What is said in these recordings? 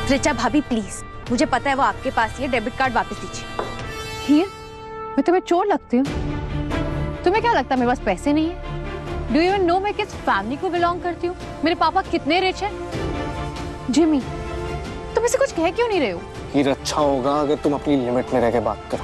ऋचा भाभी प्लीज, मुझे पता है वो आपके पास ही है, डेबिट कार्ड वापस दीजिए। हीर, मैं तुम्हें चोर लगती हूँ? तुम्हें क्या लगता है मेरे पास पैसे नहीं है? डू यू इवन नो मैं किस फैमिली को बिलोंग करती हूँ? मेरे पापा कितने रिच हैं? जिमी, तुम इसे कुछ कह क्यों नहीं रहे हो? हीर, अच्छा होगा अगर तुम अपनी लिमिट में रह के बात करो।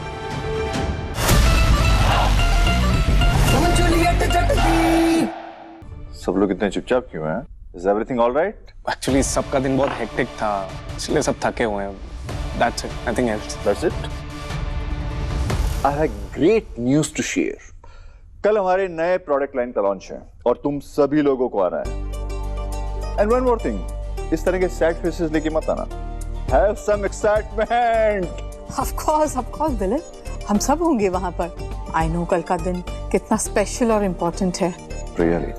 सब लोग इतने चुपचाप क्यों हैं? Is everything all right? Actually सबका दिन बहुत हेक्टिक था, इसलिए सब थके हुए हैं। That's it, nothing else. That's it? I have great news to share. कल हमारे नए प्रोडक्ट लाइन का लॉन्च है और तुम सभी लोगों को आना है। And one more thing, इस तरह के सैड फेसेस लेके मत आना। Have some excitement. Of course, Dilip, हम सब होंगे वहाँ पर। I know कल का दिन कितना स्पेशल और इम्पोर्टेंट है। Really?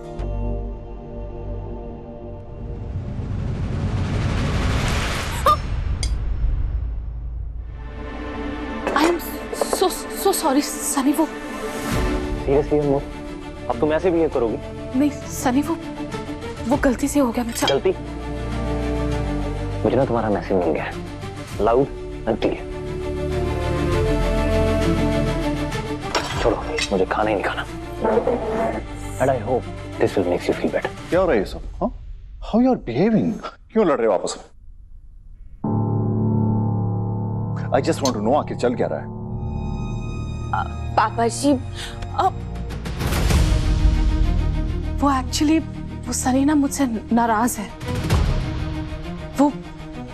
I am so sorry, Sunny. वो सीरियसली अम्मू, अब तुम ऐसे भी ये करोगी? नहीं सनी, वो गलती से हो गया मुझसे। गलती? मुझे ना तुम्हारा मैसेज मिल गया है, लाउड एंड क्लियर। छोड़ो, मुझे खाना ही नहीं खाना। And I hope this will make you feel better. क्या हो रहा है ये सब? हाँ? How you are behaving? क्यों लड़ रहे हो आपस में? I just want to know आखिर चल क्या रहा है? पापा जी, वो एक्चुअली वो सनी ना मुझसे नाराज है। वो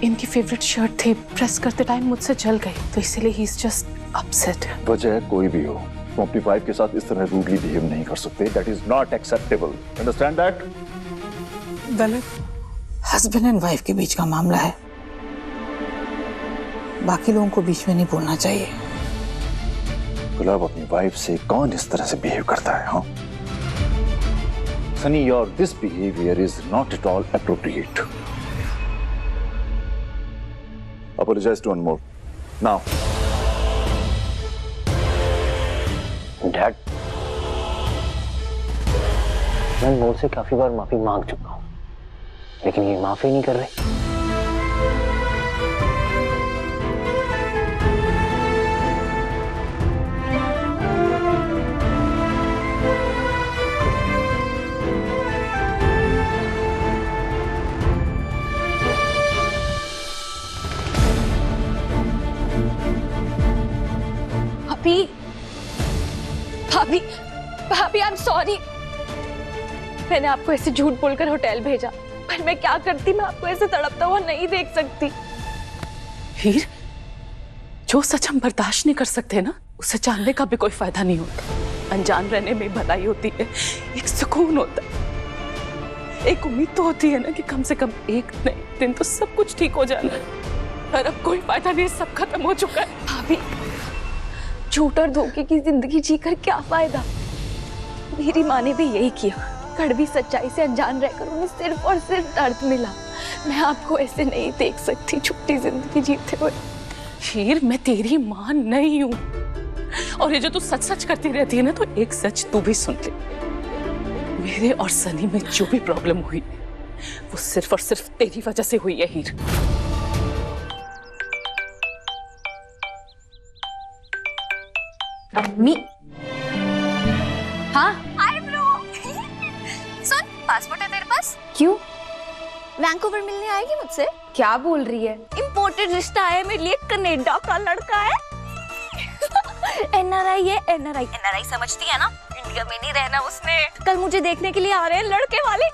इनकी फेवरेट शर्ट थे, प्रेस करते टाइम मुझसे जल गई, तो इसीलिए ही इज जस्ट अपसेट। वजह कोई भी हो, तुम अपनी वाइफ के साथ इस तरह रूडली बिहेव नहीं कर सकते। That is not acceptable. Understand that? Dilip, husband and wife के बीच का मामला है, बाकी लोगों को बीच में नहीं बोलना चाहिए। गुलाब, अपनी वाइफ से कौन इस तरह से बिहेव करता है? हाँ Sunny, your this behaviour is not at all appropriate. Apologize to Anmol now. Dad, मैं अनमोल से काफी बार माफी मांग चुका हूँ, लेकिन ये माफी नहीं कर रहे। भाभी, भाभी आई एम सॉरी। मैंने आपको ऐसे झूठ बोलकर होटल भेजा, पर मैं क्या करती, मैं आपको ऐसे तड़पता हुआ नहीं देख सकती। हीर, जो सच हम बर्दाश्त नहीं कर सकते ना, उसे जानने का भी कोई फायदा नहीं होता। अनजान रहने में भलाई होती है, एक सुकून होता है, एक उम्मीद तो होती है ना कि कम से कम एक नहीं दिन तो सब कुछ ठीक हो जाना है। पर अब कोई फायदा नहीं, सब खत्म हो चुका है। भाभी, झूठ और धोखे की जिंदगी जीकर क्या फायदा? मेरी माँ ने भी यही किया, कड़वी सच्चाई से अनजान रहकर उन्हें सिर्फ और सिर्फ दर्द मिला। मैं आपको ऐसे नहीं देख सकती छोटी जिंदगी जीते हुए। हीर, मैं तेरी माँ नहीं हूँ, और ये जो तू सच सच करती रहती है ना, तो एक सच तू भी सुन ले। मेरे और सनी में जो भी प्रॉब्लम हुई, वो सिर्फ और सिर्फ तेरी वजह से हुई है हीर। अम्मी। हाँ, हाय ब्रो। सुन, पासपोर्ट है तेरे पास? क्यों? वैंकूवर मिलने आएगी मुझसे? क्या बोल रही है? इम्पोर्टेड रिश्ता है मेरे लिए, कनाडा का लड़का है। एनआरआई है, एनआरआई। एनआरआई समझती है ना, इंडिया में नहीं रहना उसने। कल मुझे देखने के लिए आ रहे हैं लड़के वाले।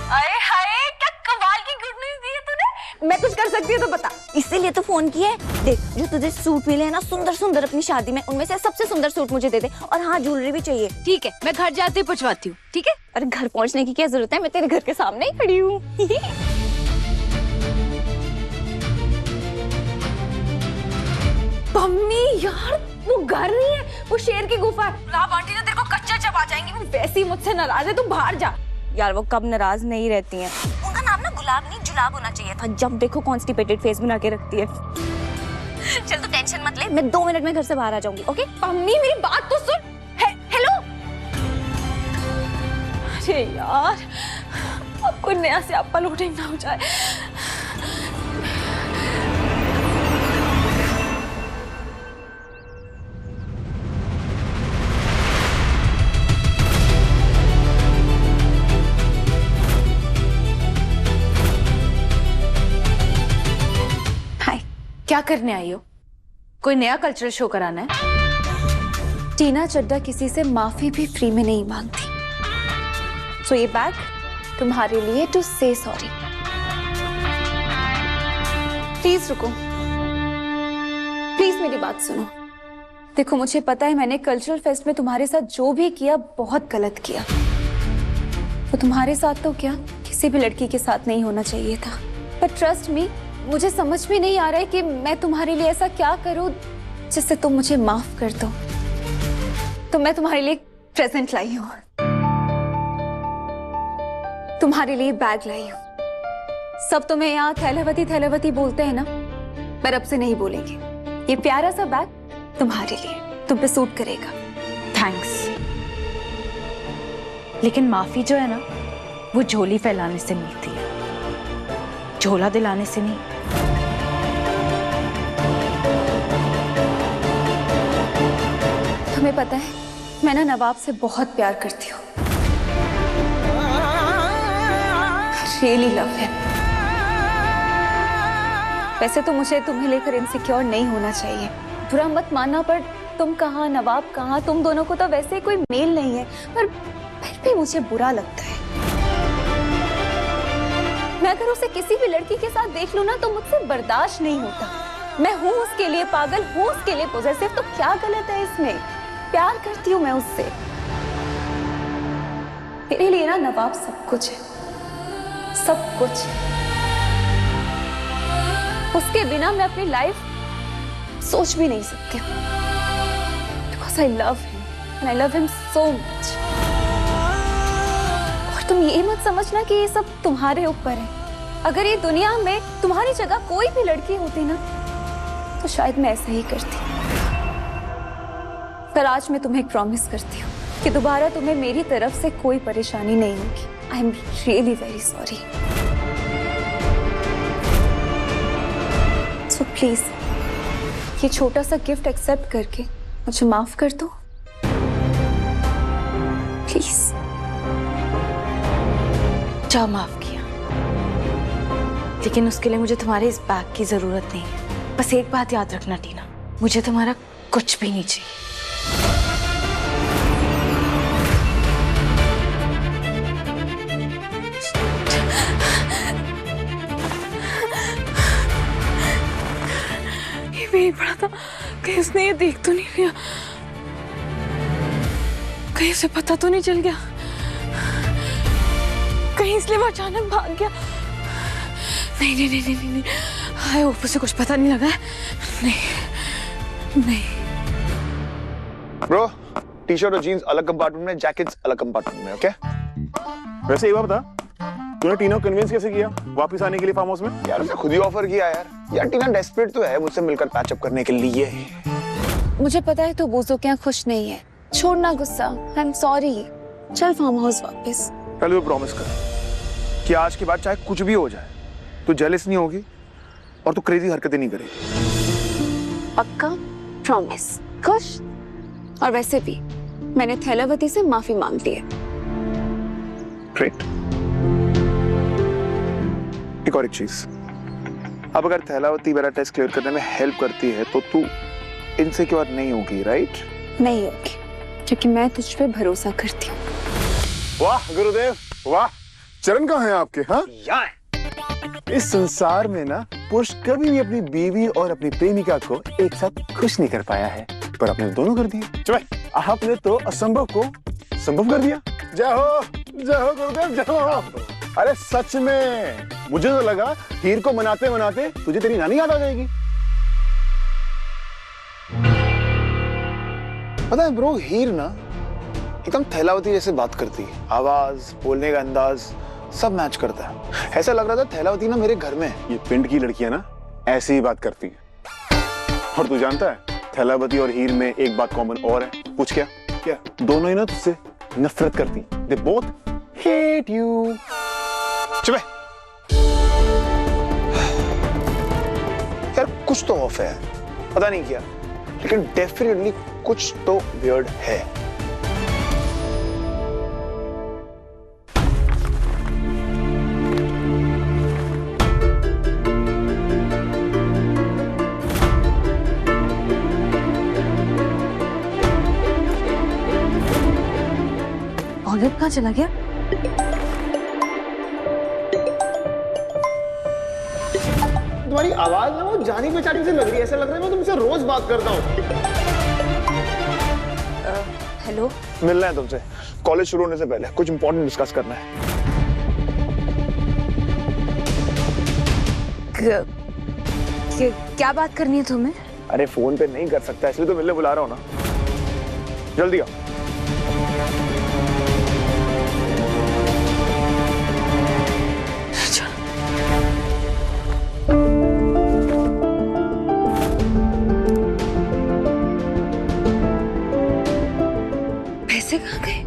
अरे हाय, क्या कमाल की गुड न्यूज़ दी है तूने। मैं कुछ कर सकती हूँ तो बता। इसीलिए तो फोन किया है। देख, जो तुझे सूट मिले हैं ना सुंदर सुंदर अपनी शादी में, उनमें से सबसे सुंदर सूट मुझे दे दे। और हाँ, ज्वेलरी भी चाहिए। ठीक है, मैं घर जाते ही पहुंचवाती हूँ। ठीक है? अरे घर पहुंचने की क्या जरूरत है, मैं तेरे घर के सामने ही खड़ी हूँ। मम्मी यार, वो घर नहीं है, वो शेर की गुफा है। गुलाब आंटी ने तेरे को कच्चा चबा जाएंगी, वो वैसे ही मुझसे नाराज है, तू बाहर जा। यार वो कब नाराज नहीं रहती हैं। उनका नाम ना गुलाब नहीं जुलाब होना चाहिए था, जब देखो कॉन्स्टिपेटेड फेस बना के रखती है। चल तू टेंशन मत ले, मैं 2 मिनट में घर से बाहर आ जाऊंगी। ओके? मम्मी मेरी बात तो सुन। हेलो। अरे यार, अब कोई नया स्यापा लोडिंग ना हो जाए। क्या करने आई हो? कोई नया कल्चरल शो कराना है? टीना चड्डा किसी से माफी भी फ्री में नहीं मांगती। सो ये बैग तुम्हारे लिए टू से सॉरी। प्लीज रुको, प्लीज मेरी बात सुनो। देखो मुझे पता है मैंने कल्चरल फेस्ट में तुम्हारे साथ जो भी किया बहुत गलत किया। तो तुम्हारे साथ तो क्या, किसी भी लड़की के साथ नहीं होना चाहिए था। पर ट्रस्ट मी, मुझे समझ में नहीं आ रहा है कि मैं तुम्हारे लिए ऐसा क्या करूं जिससे तुम मुझे माफ कर दो। तो मैं तुम्हारे लिए प्रेजेंट लाई हूं, तुम्हारे लिए बैग लाई हूं। सब तुम्हें यहाँ थैलावती थैलावती बोलते हैं ना, पर अब से नहीं बोलेंगे। ये प्यारा सा बैग तुम्हारे लिए, तुम पे सूट करेगा। थैंक्स। लेकिन माफी जो है ना, वो झोली फैलाने से मिलती है, झोला दिलाने से नहीं। तुम्हें पता है मैं ना नवाब से बहुत प्यार करती हूँ। Really love him. वैसे तो मुझे तुम्हें लेकर इनसिक्योर नहीं होना चाहिए, बुरा मत मानना, पर तुम कहाँ नवाब कहाँ, तुम दोनों को तो वैसे कोई मेल नहीं है, पर फिर भी मुझे बुरा लगता है। मैं अगर उसे किसी भी लड़की के साथ देख लूं ना तो मुझसे बर्दाश्त नहीं होता। मैं हूं उसके लिए पागल, हूं उसके लिए पॉसेसिव, तो क्या गलत है इसमें? प्यार करती हूं मैं उससे। मेरे लिए ना नवाब सब कुछ है, सब कुछ। उसके बिना मैं अपनी लाइफ सोच भी नहीं सकती हूँ। Because I love him and I love him so much. और तुम ये मत समझना कि ये सब तुम्हारे ऊपर है। अगर ये दुनिया में तुम्हारी जगह कोई भी लड़की होती ना तो शायद मैं ऐसा ही करती। पर आज मैं तुम्हें एक प्रॉमिस करती हूँ कि दोबारा तुम्हें मेरी तरफ से कोई परेशानी नहीं होगी। I am really very sorry. So please ये छोटा सा गिफ्ट एक्सेप्ट करके मुझे माफ कर दो प्लीज। जा, माफ किया, लेकिन उसके लिए मुझे तुम्हारे इस बैग की जरूरत नहीं है। बस एक बात याद रखना टीना, मुझे तुम्हारा कुछ भी नहीं चाहिए। ये भी पड़ा था, कहीं उसने ये देख तो नहीं लिया, कहीं उसे पता तो नहीं चल गया, कहीं इसलिए वो अचानक भाग गया। नहीं नहीं नहीं नहीं नहीं, हाय होप उसे कुछ पता नहीं लगा है। नहीं नहीं। ब्रो, टी शर्ट और जीन्स अलग कंपार्टमेंट में, जैकेट्स अलग कंपार्टमेंट में, ओके? वैसे एक बात बता, तूने टीना को कन्विंस कैसे किया वापस आने के लिए फार्म हाउस में? यार उसने खुद ही ऑफर किया यार टीना डेस्परेट तो है मुझसे मिलकर पैचअप करने के लिए। मुझे पता है तो बोझो क्या खुश नहीं है, छोड़ना गुस्सा। आई एम सॉरी, चल फार्म हाउस वापस। पहले तो प्रॉमिस कर कि आज के बाद चाहे कुछ भी हो जाए तू जेलस नहीं होगी और तू क्रेजी हरकतें नहीं करेगी। पक्का? प्रॉमिस? खुश? और वैसे भी मैंने थैलावती से माफी मांग ली है। ग्रेट। एक और एक चीज, अब अगर थैलावती मेरा टेस्ट क्लियर करने में हेल्प करती है तो तू इनसिक्योर नहीं होगी, राइट? नहीं होगी, क्योंकि मैं तुझ पे भरोसा करती हूँ। वाह गुरुदेव वाह, चरण कहाँ हैं आपके? हाँ, यार इस संसार में ना पुरुष कभी भी अपनी बीवी और अपनी प्रेमिका को एक साथ खुश नहीं कर पाया है, पर आपने दोनों कर दिए। चलो, आपने तो असंभव को संभव कर दिया। जय हो गुरुदेव, जय हो। अरे सच में मुझे तो लगा हीर को मनाते मनाते तुझे तेरी नानी याद आ जाएगी। पता है ब्रो, हीर ना एकदम थैलावती जैसे बात करती है, आवाज, बोलने का अंदाज सब मैच करता है। ऐसा लग रहा था थैलावती ना मेरे घर में है। ये पिंड की लड़कियां ना ऐसी ही बात करती है। और तू जानता है थैलावती और हीर में एक बात कॉमन और है। पूछ क्या? क्या? दोनों ही ना तुझसे नफरत करती। They both hate you. चुप यार, कुछ तो ऑफ है, पता नहीं क्या, लेकिन डेफिनेटली कुछ तो वियर्ड है। कहाँ चला गया? तुम्हारी आवाज ना वो जानी पहचानी से लग रही है, ऐसा लग रहा है मैं तुमसे रोज बात करता हूँ। हेलो, मिलना है तुमसे कॉलेज शुरू होने से पहले, कुछ इंपॉर्टेंट डिस्कस करना है। क्या बात करनी है तुम्हें? अरे फोन पे नहीं कर सकता इसलिए तो मिलने बुला रहा हूँ ना, जल्दी आओ। पैसे कहाँ गए?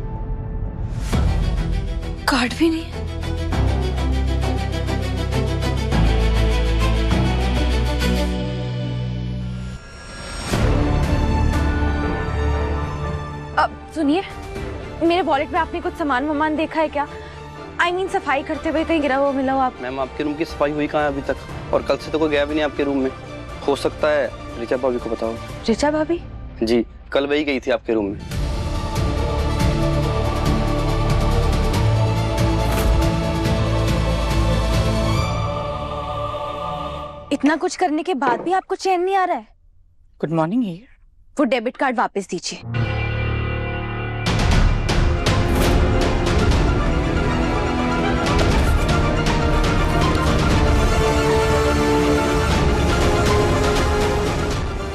कार्ड भी नहीं है। अब सुनिए, मेरे वॉलेट में आपने कुछ सामान देखा है क्या? I mean, सफाई करते हुए कहीं गिरा हुआ मिला हो आप? मैम आपके रूम की सफाई हुई कहाँ है अभी तक? और कल से तो कोई गया भी नहीं आपके रूम में। हो सकता है ऋचा भाभी को बताओ। ऋचा भाभी? जी, कल वही गई थी आपके रूम में। इतना कुछ करने के बाद भी आपको चैन नहीं आ रहा है? गुड मॉर्निंग हीर। वो डेबिट कार्ड वापस दीजिए।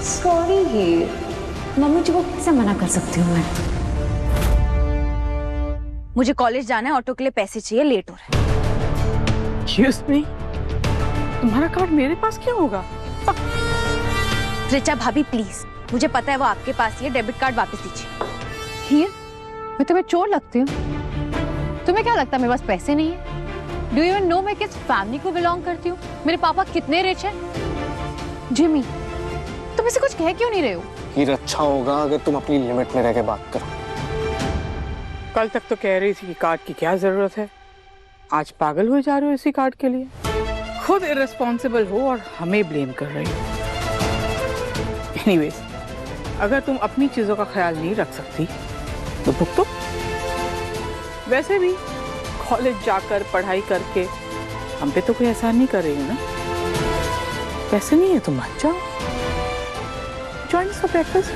सॉरी हीर, मम्मी जी को कैसे मना कर सकती हूँ मैं? मुझे कॉलेज जाना है, ऑटो के लिए पैसे चाहिए, लेट हो रहा है। Excuse me? तुम्हारा कार्ड मेरे पास क्यों होगा? ऋचा भाभी प्लीज, मुझे पता है वो आपके पास ही है, डेबिट कार्ड वापस दीजिए। हीर, मैं तुम्हें चोर लगती हूँ? तुम्हें क्या लगता है मेरे पास पैसे नहीं है? डू यू इवन नो मैं किस फैमिली को बिलोंग करती हूँ? मेरे पापा कितने रिच हैं? जिमी, तुम इसे कुछ कह क्यों नहीं रहे हो? हीर, अच्छा होगा अगर तुम अपनी लिमिट में रह के बात करो। कल तक तो कह रही थी कि कार्ड की क्या जरूरत है, आज पागल हो जा रहे हो इसी कार्ड के लिए। खुद इररिस्पॉन्सिबल हो और हमें ब्लेम कर रही हो। एनीवेज, अगर तुम अपनी चीजों का ख्याल नहीं रख सकती तो भुगतो। वैसे भी कॉलेज जाकर पढ़ाई करके हम पे तो कोई एहसान नहीं कर रही हो ना। पैसे नहीं है तो मत जाओ, जॉइन फॉर ब्रेकफास्ट।